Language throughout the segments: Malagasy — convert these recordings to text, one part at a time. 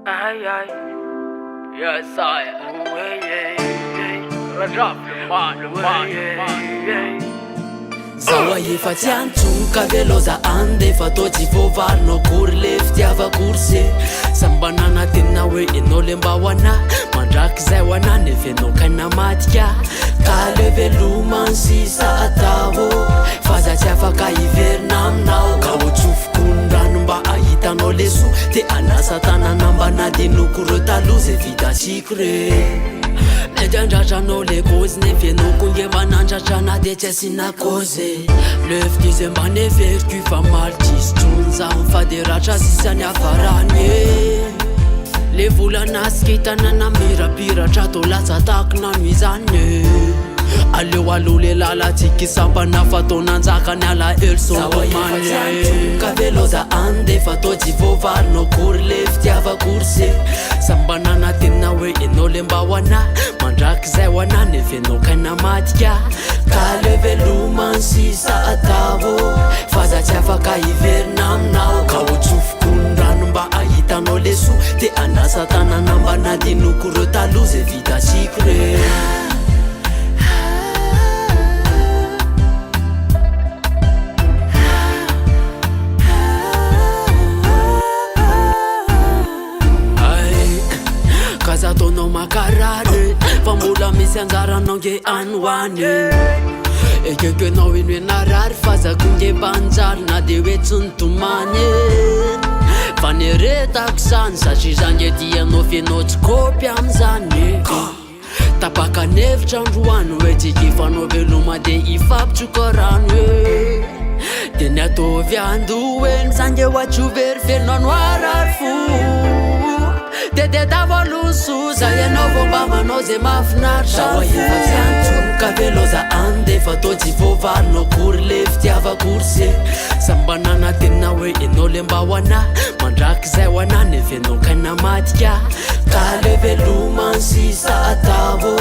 Ay, ay. Yes, I. Zaho efa tsy antsoka veloza andefa tô tsy voavarinao kory le fitiavakory se samba nanatena hoe enao le mba ho ana mandraky zay ho ana nevenao kaina matika ka le velomany sisa atao fa za tsy afaka hiverina aminao ka hotsofokony mba ahitanao le so te anasa tanana mba nadinoko reo taloha zay vitatsiko re mety andratranao le kozy nevenao konge mba nandratrana de tsy asina kozy lefty zay mba neveriko fa maldistrony zaho fa de ratra sisany afarany le volanasikitana mirapiratra to latsatako nano izany aleo alo le lalatsika sampana fatao nanjakany ala elsomany ka veloza andefa tô tsy voavarinao kory le fitiavakory se samba nanatena hoe enao le mba ho ana mandraky zay ho ana nevenao kaina matika ka le velomany sisa atao fa za tsy afaka hiverina aminao ka hotsofokony rano mba ahitanao le so te anasa tanana mba nadinoko reo taloha zay vitatsiko re zataonao makarary fa mbola misy anjaranao nge anoany ekekenao ino enarary fa zakonge mbanjary na de hoe tsy nitomany fa neretako zany satria zange dianao fianao tsy kopy am'zany tapaka nevitra androany hoe tsikifanao veloma de ifampitsoka rano de ny ataovy andoeny zange hoatsovery fenao noarary fo de tavaloso zay ianao vomba manao zay mahafinaritra zaho efa tsy antsoka veloza andefa tô tsy voavarinao kory le fitiavakory se samba nanatena hoe enao le mba ho ana mandraky zay ho ana nevenao kaina matika ka le velomany sisa atao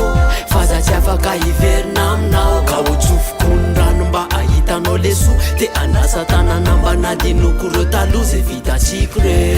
fa za tsy afaka hiverina aminao ka hotsofokony rano mba ahitanao le so te anasa tanana mba nadinoko reo taloha zay vitatsiko re